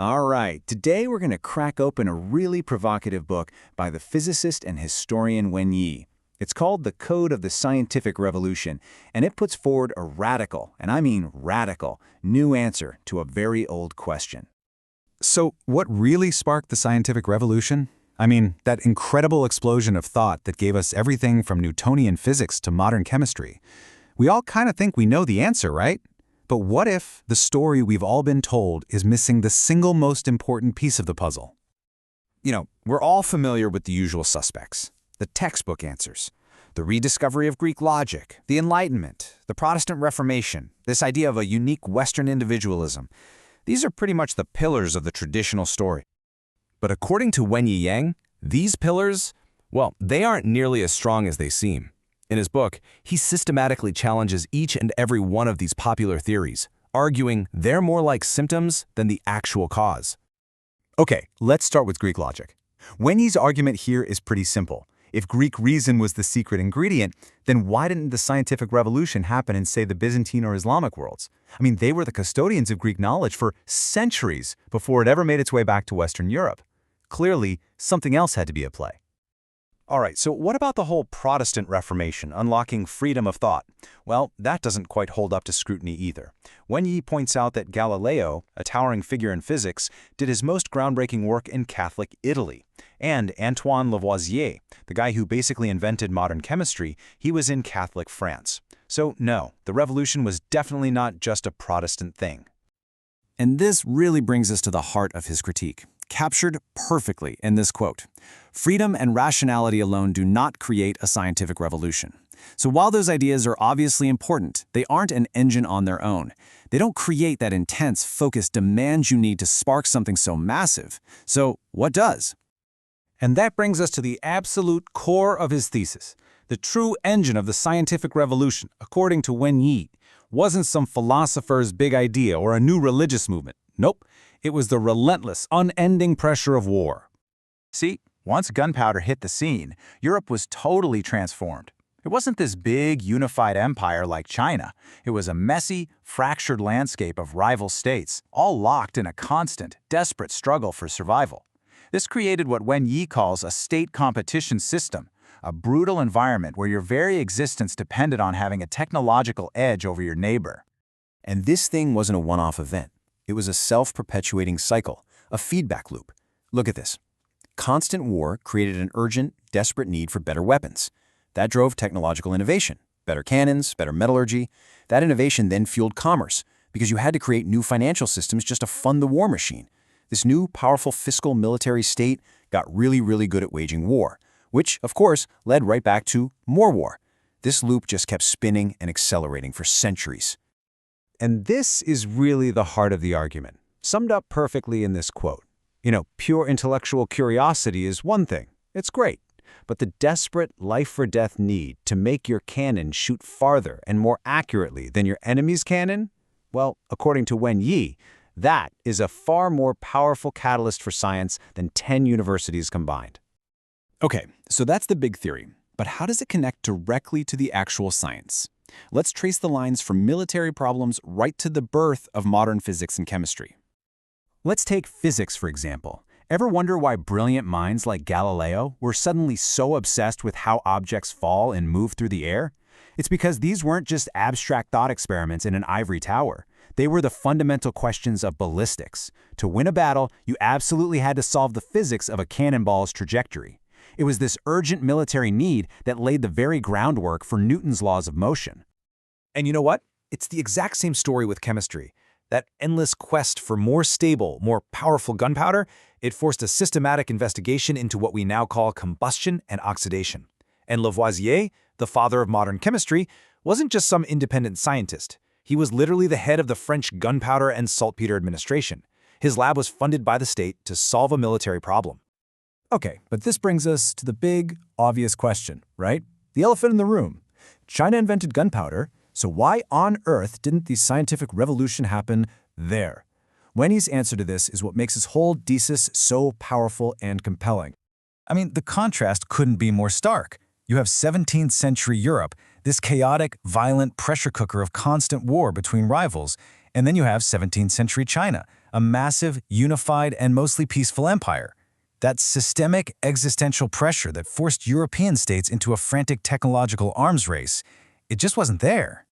All right, today we're going to crack open a really provocative book by the physicist and historian Wen Yi. It's called The Code of the Scientific Revolution, and it puts forward a radical, and I mean radical, new answer to a very old question. So, what really sparked the scientific revolution? I mean, that incredible explosion of thought that gave us everything from Newtonian physics to modern chemistry. We all kind of think we know the answer, right? But what if the story we've all been told is missing the single most important piece of the puzzle? We're all familiar with the usual suspects. The textbook answers. The rediscovery of Greek logic, the Enlightenment, the Protestant Reformation, this idea of a unique Western individualism. These are pretty much the pillars of the traditional story. But according to Wen Yi Yang, these pillars, well, they aren't nearly as strong as they seem. In his book, he systematically challenges each and every one of these popular theories, arguing they're more like symptoms than the actual cause. Okay, let's start with Greek logic. Wen Yi's argument here is pretty simple. If Greek reason was the secret ingredient, then why didn't the scientific revolution happen in, say, the Byzantine or Islamic worlds? I mean, they were the custodians of Greek knowledge for centuries before it ever made its way back to Western Europe. Clearly, something else had to be at play. All right, so what about the whole Protestant Reformation, unlocking freedom of thought? Well, that doesn't quite hold up to scrutiny either. Wen Yi points out that Galileo, a towering figure in physics, did his most groundbreaking work in Catholic Italy. And Antoine Lavoisier, the guy who basically invented modern chemistry, he was in Catholic France. So no, the revolution was definitely not just a Protestant thing. And this really brings us to the heart of his critique, captured perfectly in this quote. Freedom and rationality alone do not create a scientific revolution. So while those ideas are obviously important, they aren't an engine on their own. They don't create that intense, focused demand you need to spark something so massive. So what does? And that brings us to the absolute core of his thesis. The true engine of the scientific revolution, according to Wen Yi, wasn't some philosopher's big idea or a new religious movement. Nope, it was the relentless, unending pressure of war. See, once gunpowder hit the scene, Europe was totally transformed. It wasn't this big, unified empire like China. It was a messy, fractured landscape of rival states, all locked in a constant, desperate struggle for survival. This created what Wen Yi calls a state competition system, a brutal environment where your very existence depended on having a technological edge over your neighbor. And this thing wasn't a one-off event. It was a self-perpetuating cycle, a feedback loop. Look at this. Constant war created an urgent, desperate need for better weapons. That drove technological innovation, better cannons, better metallurgy. That innovation then fueled commerce, because you had to create new financial systems just to fund the war machine. This new, powerful fiscal military state got really good at waging war, which, of course, led right back to more war. This loop just kept spinning and accelerating for centuries. And this is really the heart of the argument, summed up perfectly in this quote. Pure intellectual curiosity is one thing. It's great. But the desperate life-or-death need to make your cannon shoot farther and more accurately than your enemy's cannon? Well, according to Wen Yi, that is a far more powerful catalyst for science than 10 universities combined. Okay, so that's the big theory. But how does it connect directly to the actual science? Let's trace the lines from military problems right to the birth of modern physics and chemistry. Let's take physics, for example. Ever wonder why brilliant minds like Galileo were suddenly so obsessed with how objects fall and move through the air? It's because these weren't just abstract thought experiments in an ivory tower. They were the fundamental questions of ballistics. To win a battle, you absolutely had to solve the physics of a cannonball's trajectory. It was this urgent military need that laid the very groundwork for Newton's laws of motion. And you know what? It's the exact same story with chemistry. That endless quest for more stable, more powerful gunpowder, it forced a systematic investigation into what we now call combustion and oxidation. And Lavoisier, the father of modern chemistry, wasn't just some independent scientist. He was literally the head of the French gunpowder and saltpeter administration. His lab was funded by the state to solve a military problem. Okay, but this brings us to the big, obvious question, right? The elephant in the room. China invented gunpowder, so why on earth didn't the scientific revolution happen there? Wen Yi's answer to this is what makes his whole thesis so powerful and compelling. I mean, the contrast couldn't be more stark. You have 17th century Europe, this chaotic, violent pressure cooker of constant war between rivals, and then you have 17th century China, a massive, unified, and mostly peaceful empire. That systemic existential pressure that forced European states into a frantic technological arms race, it just wasn't there.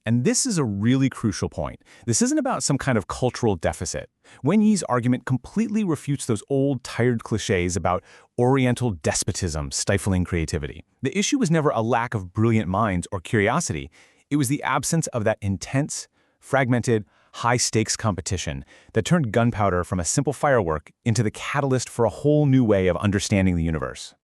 And this is a really crucial point. This isn't about some kind of cultural deficit. Wen Yi's argument completely refutes those old, tired cliches about Oriental despotism stifling creativity. The issue was never a lack of brilliant minds or curiosity. It was the absence of that intense, fragmented, high-stakes competition that turned gunpowder from a simple firework into the catalyst for a whole new way of understanding the universe.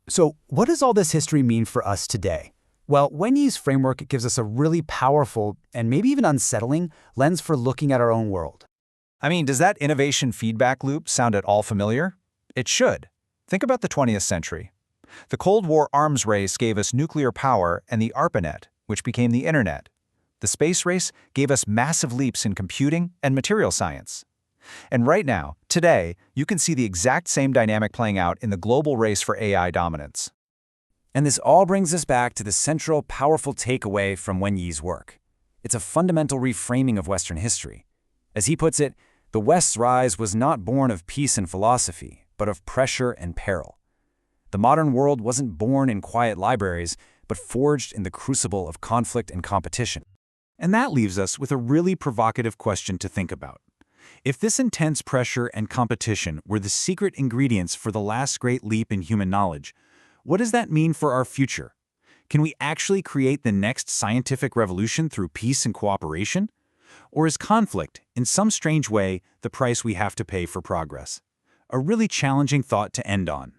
So what does all this history mean for us today? Well, Wen Yi's framework gives us a really powerful, and maybe even unsettling, lens for looking at our own world. I mean, does that innovation feedback loop sound at all familiar? It should. Think about the 20th century. The Cold War arms race gave us nuclear power and the ARPANET, which became the Internet. The space race gave us massive leaps in computing and material science. And right now, today, you can see the exact same dynamic playing out in the global race for AI dominance. And this all brings us back to the central, powerful takeaway from Wen Yi's work. It's a fundamental reframing of Western history. As he puts it, the West's rise was not born of peace and philosophy, but of pressure and peril. The modern world wasn't born in quiet libraries, but forged in the crucible of conflict and competition. And that leaves us with a really provocative question to think about. If this intense pressure and competition were the secret ingredients for the last great leap in human knowledge, what does that mean for our future? Can we actually create the next scientific revolution through peace and cooperation? Or is conflict, in some strange way, the price we have to pay for progress? A really challenging thought to end on.